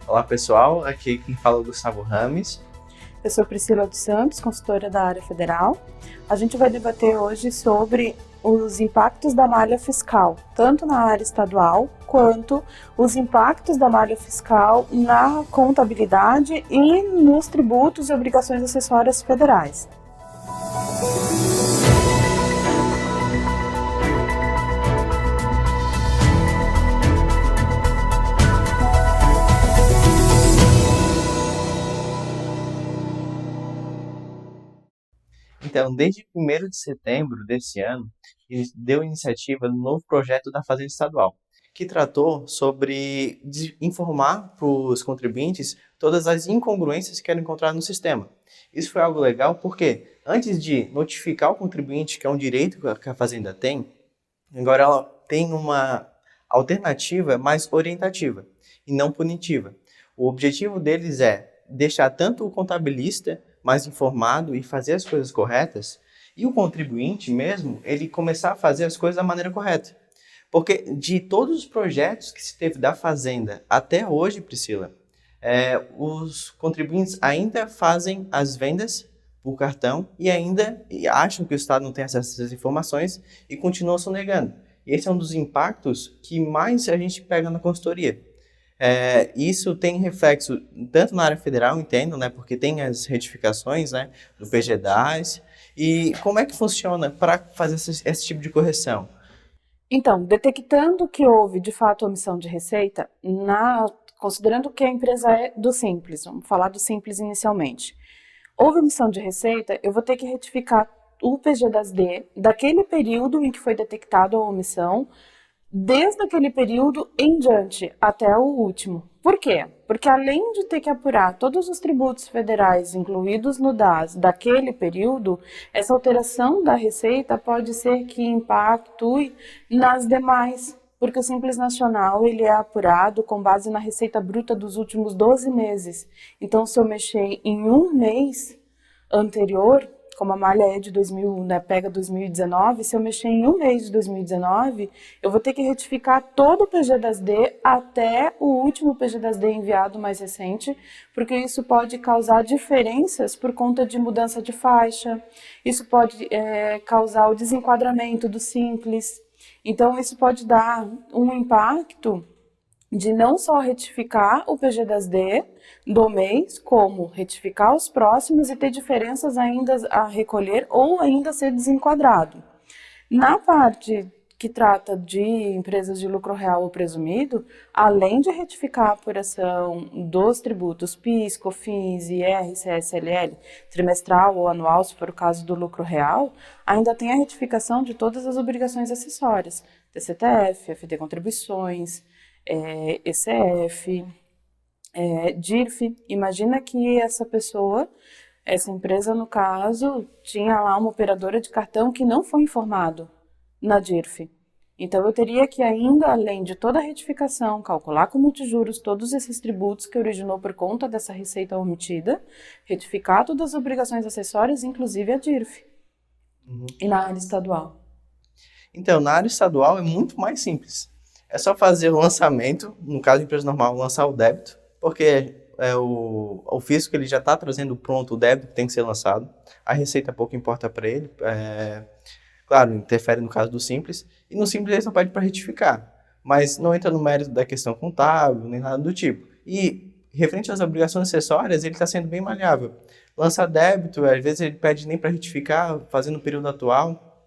Olá pessoal, aqui quem fala é o Gustavo Rames. Eu sou Priscila dos Santos, consultora da área federal. A gente vai debater hoje sobre os impactos da malha fiscal, tanto na área estadual, quanto os impactos da malha fiscal na contabilidade e nos tributos e obrigações acessórias federais. Então, desde 1º de setembro desse ano, deu iniciativa do novo projeto da Fazenda Estadual, que tratou sobre informar para os contribuintes todas as incongruências que eram encontradas no sistema. Isso foi algo legal porque, antes de notificar o contribuinte, que é um direito que a Fazenda tem, agora ela tem uma alternativa mais orientativa e não punitiva. O objetivo deles é deixar tanto o contabilista mais informado e fazer as coisas corretas, e o contribuinte mesmo, ele começar a fazer as coisas da maneira correta. Porque de todos os projetos que se teve da Fazenda até hoje, Priscila, os contribuintes ainda fazem as vendas por cartão e ainda acham que o Estado não tem acesso a essas informações e continuam sonegando. Esse é um dos impactos que mais a gente pega na consultoria. Isso tem reflexo tanto na área federal, entendo, né, porque tem as retificações, né, do PGDAS. E como é que funciona para fazer esse tipo de correção? Então, detectando que houve de fato omissão de receita, considerando que a empresa é do Simples, vamos falar do Simples inicialmente. Houve omissão de receita, eu vou ter que retificar o PG-10D daquele período em que foi detectado a omissão, desde aquele período em diante até o último. Por quê? Porque além de ter que apurar todos os tributos federais incluídos no DAS daquele período, essa alteração da receita pode ser que impacte nas demais, porque o Simples Nacional ele é apurado com base na receita bruta dos últimos 12 meses. Então, se eu mexer em um mês anterior, como a malha é de 2000, né, pega 2019, se eu mexer em um mês de 2019, eu vou ter que retificar todo o PG-10D até o último PG-10D enviado mais recente, porque isso pode causar diferenças por conta de mudança de faixa, isso pode causar o desenquadramento do Simples. Então, isso pode dar um impacto de não só retificar o PG-10D do mês, como retificar os próximos e ter diferenças ainda a recolher ou ainda ser desenquadrado. Na parte que trata de empresas de lucro real ou presumido, além de retificar a apuração dos tributos PIS, COFINS, IR, CSLL, trimestral ou anual, se for o caso do lucro real, ainda tem a retificação de todas as obrigações acessórias, TCTF, FD Contribuições, ECF, DIRF. Imagina que essa empresa, no caso, tinha lá uma operadora de cartão que não foi informado na DIRF. Então, eu teria que ainda, além de toda a retificação, calcular com multijuros todos esses tributos que originou por conta dessa receita omitida, retificar todas as obrigações acessórias, inclusive a DIRF. E na área estadual? Então, na área estadual é muito mais simples. É só fazer o lançamento, no caso de empresa normal, lançar o débito, porque o fisco ele já está trazendo pronto o débito que tem que ser lançado. A receita pouco importa para ele. Claro, interfere no caso do Simples. E no Simples ele só pede para retificar. Mas não entra no mérito da questão contábil, nem nada do tipo. E, referente às obrigações acessórias, ele está sendo bem maleável. Lança débito, às vezes ele pede nem para retificar, fazendo o período atual.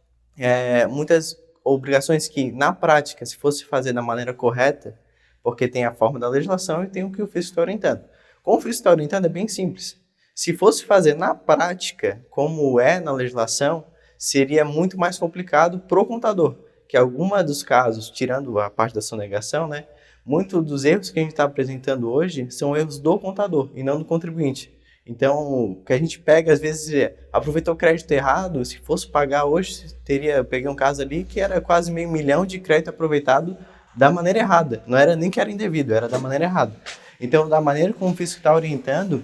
Muitas obrigações que, na prática, se fosse fazer da maneira correta, porque tem a forma da legislação e tem o que o fisco está orientando. Como o fisco está orientando, é bem simples. Se fosse fazer na prática, como é na legislação, seria muito mais complicado para o contador, que alguma dos casos, tirando a parte da sonegação, né, muitos dos erros que a gente está apresentando hoje são erros do contador e não do contribuinte. Então, o que a gente pega, às vezes, aproveitou o crédito errado, se fosse pagar hoje, peguei um caso ali que era quase R$500 mil de crédito aproveitado da maneira errada. Não era nem que era indevido, era da maneira errada. Então, da maneira como o fisco está orientando,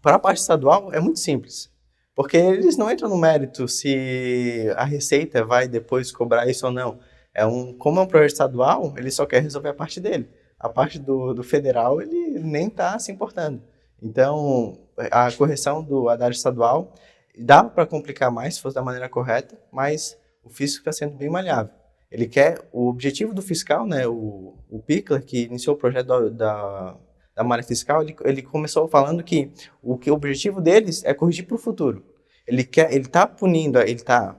para a parte estadual é muito simples. Porque eles não entram no mérito se a Receita vai depois cobrar isso ou não. Como é um projeto estadual, ele só quer resolver a parte dele. a parte do federal ele nem está se importando. Então, a correção do haddad estadual dá para complicar mais se fosse da maneira correta, mas o fisco está sendo bem maleável. Ele quer, o objetivo do fiscal, né, o Pickler, que iniciou o projeto da malha fiscal, ele começou falando que o objetivo deles é corrigir para o futuro. Ele está punindo, ele está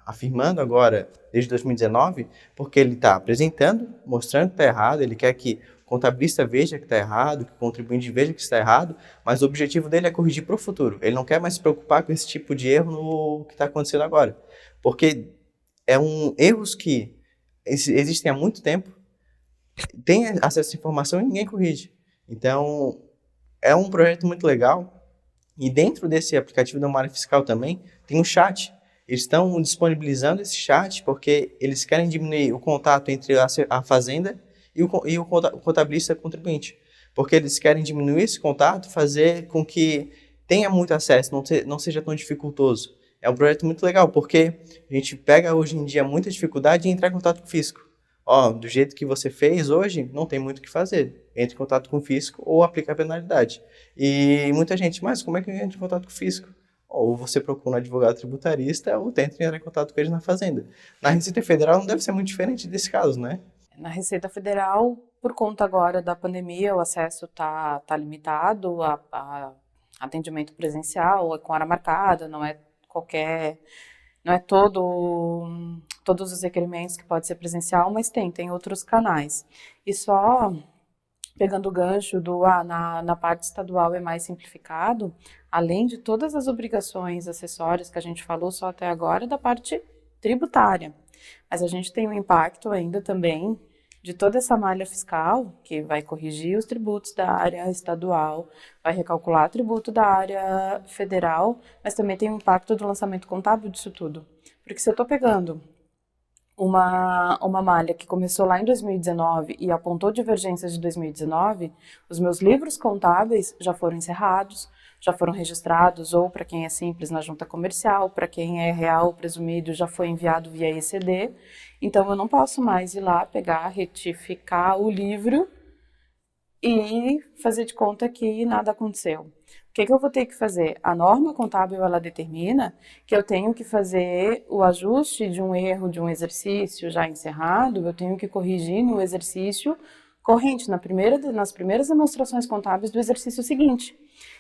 afirmando agora, desde 2019, porque ele está apresentando, mostrando que está errado, ele quer que o contabilista veja que está errado, que o contribuinte veja que está errado, mas o objetivo dele é corrigir para o futuro. Ele não quer mais se preocupar com esse tipo de erro no que está acontecendo agora, porque erros que existem há muito tempo, tem acesso à informação e ninguém corrige. Então, é um projeto muito legal. E dentro desse aplicativo da malha fiscal também, tem um chat. Eles estão disponibilizando esse chat porque eles querem diminuir o contato entre a fazenda e o contabilista contribuinte. Porque eles querem diminuir esse contato, fazer com que tenha muito acesso, não seja tão dificultoso. É um projeto muito legal, porque a gente pega hoje em dia muita dificuldade em entrar em contato com o fisco. Do jeito que você fez hoje, não tem muito o que fazer. Entre em contato com o fisco ou aplica a penalidade. E muita gente, mas como é que eu entro em contato com o fisco? Ou você procura um advogado tributarista ou tenta entrar em contato com eles na fazenda. Na Receita Federal não deve ser muito diferente desse caso, né? Na Receita Federal, por conta agora da pandemia, o acesso tá limitado a atendimento presencial, é com hora marcada, não é todos os requerimentos que pode ser presencial, mas tem outros canais. E só pegando o gancho na parte estadual é mais simplificado, além de todas as obrigações acessórias que a gente falou só até agora, da parte tributária. Mas a gente tem um impacto ainda também de toda essa malha fiscal, que vai corrigir os tributos da área estadual, vai recalcular tributo da área federal, mas também tem o impacto do lançamento contábil disso tudo. Porque se eu estou pegando uma malha que começou lá em 2019 e apontou divergências de 2019, os meus livros contábeis já foram encerrados, já foram registrados, ou para quem é simples na junta comercial, para quem é real presumido já foi enviado via ECD, então eu não posso mais ir lá pegar, retificar o livro e fazer de conta que nada aconteceu. O que eu vou ter que fazer? A norma contábil, ela determina que eu tenho que fazer o ajuste de um erro de um exercício já encerrado, eu tenho que corrigir no exercício corrente, nas primeiras demonstrações contábeis do exercício seguinte.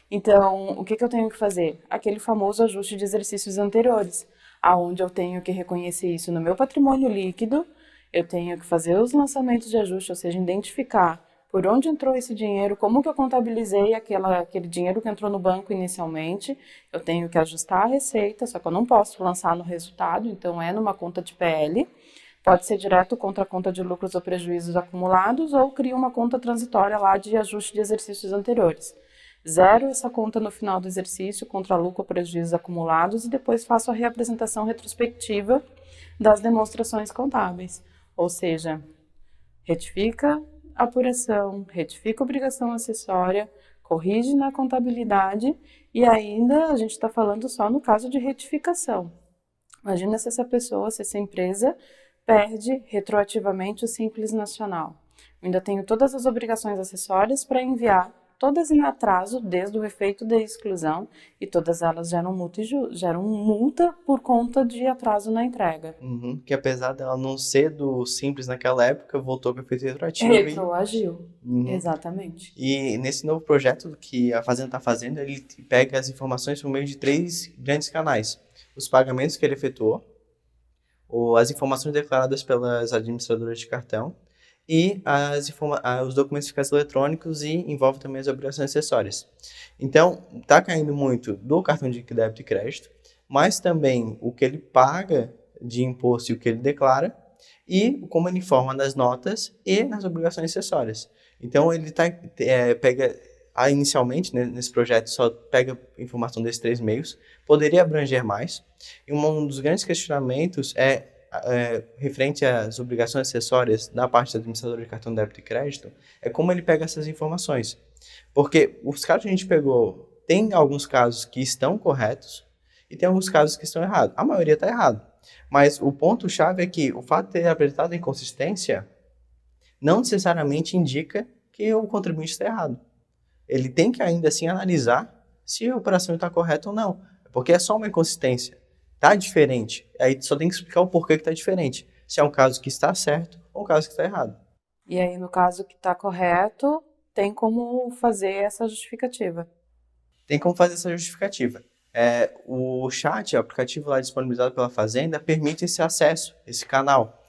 Então, o que eu tenho que fazer? Aquele famoso ajuste de exercícios anteriores, aonde eu tenho que reconhecer isso no meu patrimônio líquido, eu tenho que fazer os lançamentos de ajuste, ou seja, identificar por onde entrou esse dinheiro, como que eu contabilizei aquele dinheiro que entrou no banco inicialmente, eu tenho que ajustar a receita, só que eu não posso lançar no resultado, então é numa conta de PL, pode ser direto contra a conta de lucros ou prejuízos acumulados, ou crio uma conta transitória lá de ajuste de exercícios anteriores. Zero essa conta no final do exercício contra lucro ou prejuízos acumulados e depois faço a reapresentação retrospectiva das demonstrações contábeis, ou seja, retifica apuração, retifica obrigação acessória, corrige na contabilidade e ainda a gente está falando só no caso de retificação. Imagina se essa empresa perde retroativamente o Simples Nacional. Eu ainda tenho todas as obrigações acessórias para enviar, todas em atraso desde o efeito da exclusão e todas elas geram multa por conta de atraso na entrega. Que apesar dela não ser do Simples naquela época, voltou para efeito retroativo. Retroagiu, exatamente. E nesse novo projeto que a Fazenda está fazendo, ele pega as informações por meio de 3 grandes canais. Os pagamentos que ele efetuou, as informações declaradas pelas administradoras de cartão, e os documentos fiscais eletrônicos e envolve também as obrigações acessórias. Então, está caindo muito do cartão de débito e crédito, mas também o que ele paga de imposto e o que ele declara, e como ele informa nas notas e nas obrigações acessórias. Então, ele pega, inicialmente, né, nesse projeto, só pega informação desses 3 meios, poderia abranger mais, e um dos grandes questionamentos referente às obrigações acessórias da parte do administrador de cartão de débito e crédito, é como ele pega essas informações. Porque os casos que a gente pegou, tem alguns casos que estão corretos e tem alguns casos que estão errados. A maioria está errado. Mas o ponto-chave é que o fato de ter apresentado inconsistência não necessariamente indica que o contribuinte está errado. Ele tem que ainda assim analisar se a operação está correta ou não, porque é só uma inconsistência. Está diferente, aí só tem que explicar o porquê que está diferente. Se é um caso que está certo ou um caso que está errado. E aí, no caso que está correto, tem como fazer essa justificativa. Tem como fazer essa justificativa. O chat, o aplicativo lá disponibilizado pela Fazenda, permite esse acesso, esse canal.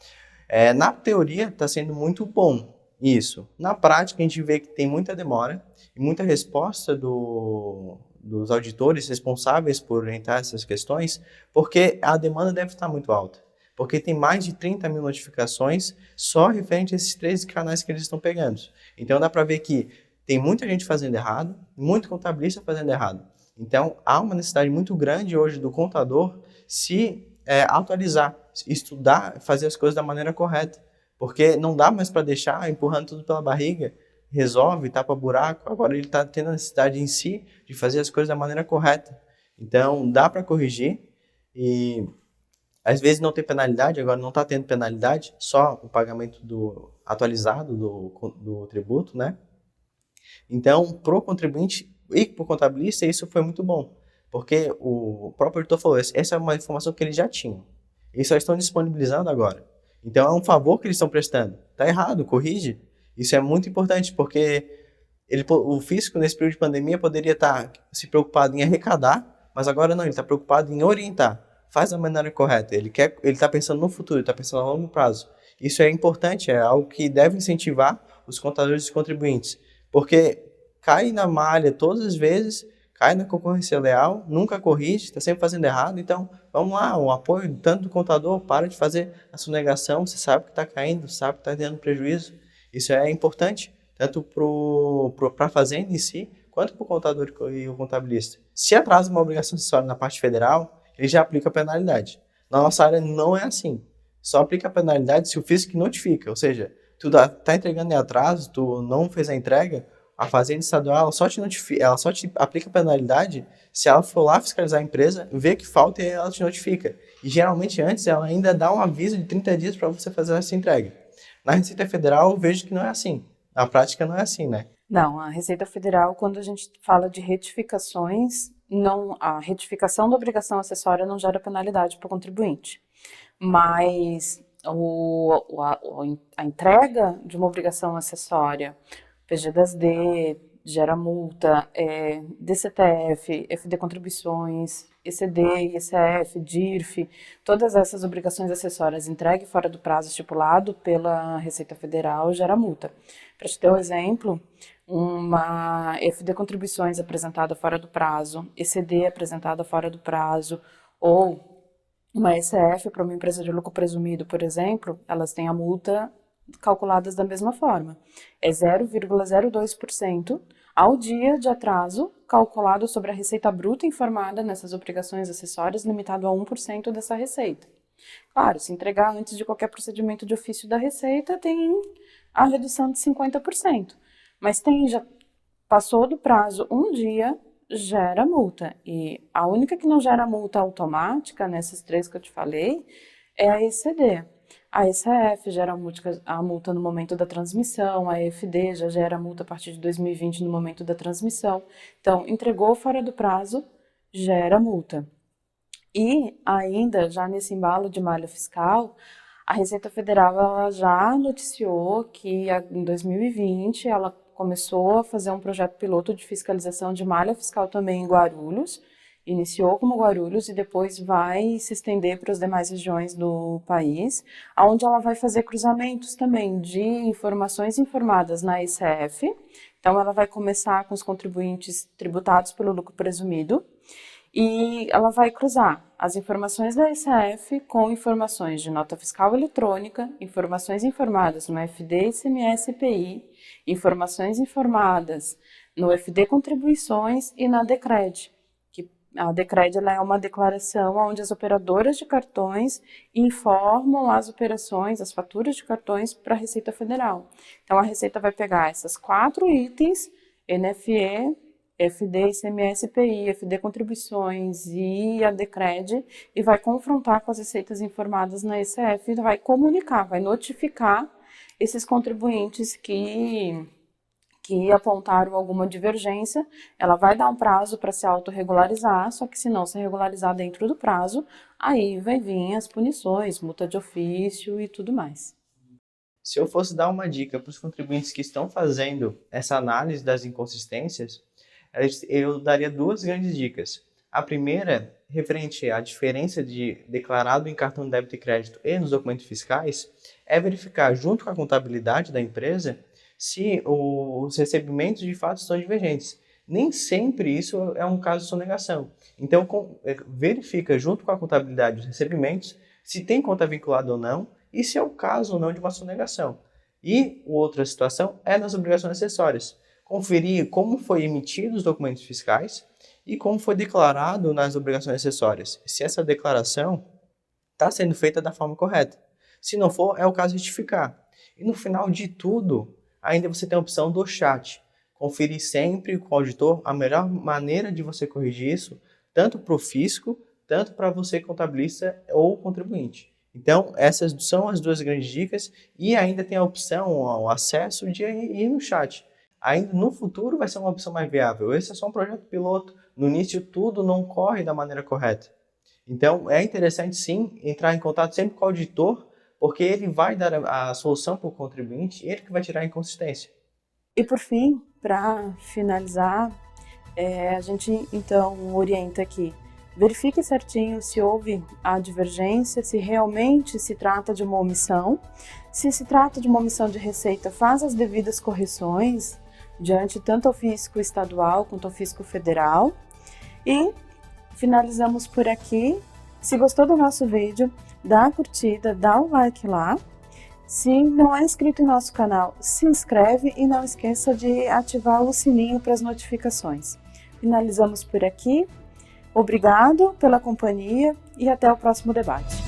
Na teoria, está sendo muito bom isso. Na prática, a gente vê que tem muita demora e muita resposta dos auditores responsáveis por orientar essas questões, porque a demanda deve estar muito alta. Porque tem mais de 30 mil notificações só referente a esses 3 canais que eles estão pegando. Então, dá para ver que tem muita gente fazendo errado, muito contabilista fazendo errado. Então, há uma necessidade muito grande hoje do contador se atualizar, estudar, fazer as coisas da maneira correta. Porque não dá mais para deixar empurrando tudo pela barriga, resolve, tapa buraco. Agora ele está tendo a necessidade em si de fazer as coisas da maneira correta. Então, dá para corrigir e às vezes não tem penalidade, agora não está tendo penalidade, só o pagamento atualizado do tributo, né? Então, para o contribuinte e para o contabilista, isso foi muito bom, porque o próprio editor falou, essa é uma informação que eles já tinham, eles só estão disponibilizando agora. Então, é um favor que eles estão prestando. Está errado, corrige. Isso é muito importante, porque o fisco, nesse período de pandemia, poderia estar se preocupado em arrecadar, mas agora não, ele está preocupado em orientar. Faz da maneira correta. Ele está pensando no futuro, ele está pensando a longo prazo. Isso é importante, é algo que deve incentivar os contadores e contribuintes. Porque cai na malha todas as vezes, cai na concorrência leal, nunca corrige, está sempre fazendo errado. Então, vamos lá, o apoio tanto do contador, para de fazer a sonegação, você sabe que está caindo, sabe que está tendo prejuízo. Isso é importante, tanto para a fazenda em si, quanto para o contador e o contabilista. Se atrasa uma obrigação acessória na parte federal, ele já aplica a penalidade. Na nossa área não é assim. Só aplica a penalidade se o fisco notifica, ou seja, tu está entregando em atraso, tu não fez a entrega, a Fazenda Estadual ela só te aplica a penalidade se ela for lá fiscalizar a empresa, ver que falta e ela te notifica. E geralmente antes ela ainda dá um aviso de 30 dias para você fazer essa entrega. Na Receita Federal eu vejo que não é assim. Na prática não é assim, né? Não, a Receita Federal, quando a gente fala de retificações, não, a retificação da obrigação acessória não gera penalidade para o contribuinte. Mas a entrega de uma obrigação acessória, PG-10D, gera multa, DCTF, FD Contribuições, ECD, ICF, DIRF, todas essas obrigações acessórias entregue fora do prazo estipulado pela Receita Federal gera multa. Para te ter um exemplo, uma FD Contribuições apresentada fora do prazo, ECD apresentada fora do prazo, ou uma ECF para uma empresa de lucro presumido, por exemplo, elas têm a multa calculadas da mesma forma. É 0,02% ao dia de atraso calculado sobre a receita bruta informada nessas obrigações acessórias, limitado a 1% dessa receita. Claro, se entregar antes de qualquer procedimento de ofício da receita, tem a redução de 50%. Mas já passou do prazo um dia, gera multa. E a única que não gera multa automática, nessas 3 que eu te falei, é a ECD. A ECF gera a multa no momento da transmissão, a EFD já gera multa a partir de 2020 no momento da transmissão. Então, entregou fora do prazo, gera multa. E ainda, já nesse embalo de malha fiscal, a Receita Federal ela já noticiou que em 2020 ela começou a fazer um projeto piloto de fiscalização de malha fiscal também em Guarulhos, iniciou como Guarulhos e depois vai se estender para as demais regiões do país, onde ela vai fazer cruzamentos também de informações informadas na ICF. Então, ela vai começar com os contribuintes tributados pelo lucro presumido e ela vai cruzar as informações da ICF com informações de nota fiscal eletrônica, informações informadas no FD, ICMS e IPI, informações informadas no FD Contribuições e na DECRED. A DECRED ela é uma declaração onde as operadoras de cartões informam as operações, as faturas de cartões para a Receita Federal. Então, a Receita vai pegar essas 4 itens, NFE, FD, ICMS, IPI, FD Contribuições e a DECRED, e vai confrontar com as receitas informadas na ECF, e vai comunicar, vai notificar esses contribuintes que apontaram alguma divergência, ela vai dar um prazo para se autorregularizar, só que se não se regularizar dentro do prazo, aí vai vir as punições, multa de ofício e tudo mais. Se eu fosse dar uma dica para os contribuintes que estão fazendo essa análise das inconsistências, eu daria duas grandes dicas. A primeira, referente à diferença de declarado em cartão de débito e crédito e nos documentos fiscais, é verificar junto com a contabilidade da empresa se os recebimentos de fato estão divergentes. Nem sempre isso é um caso de sonegação. Então, verifica junto com a contabilidade dos recebimentos se tem conta vinculada ou não e se é o caso ou não de uma sonegação. E outra situação é nas obrigações acessórias. Conferir como foi emitido os documentos fiscais e como foi declarado nas obrigações acessórias. Se essa declaração está sendo feita da forma correta. Se não for, é o caso de retificar. E no final de tudo, ainda você tem a opção do chat. Conferir sempre com o auditor a melhor maneira de você corrigir isso, tanto para o fisco, tanto para você contabilista ou contribuinte. Então, essas são as duas grandes dicas e ainda tem a opção, o acesso de ir no chat. Ainda no futuro vai ser uma opção mais viável. Esse é só um projeto piloto. No início, tudo não corre da maneira correta. Então, é interessante, sim, entrar em contato sempre com o auditor, porque ele vai dar a solução para o contribuinte e ele que vai tirar a inconsistência. E, por fim, para finalizar, a gente, então, orienta aqui. Verifique certinho se houve a divergência, se realmente se trata de uma omissão. Se se trata de uma omissão de receita, faz as devidas correções diante tanto ao fisco estadual quanto ao fisco federal. E finalizamos por aqui. Se gostou do nosso vídeo, dá a curtida, dá o like lá. Se não é inscrito em nosso canal, se inscreve e não esqueça de ativar o sininho para as notificações. Finalizamos por aqui. Obrigado pela companhia e até o próximo debate.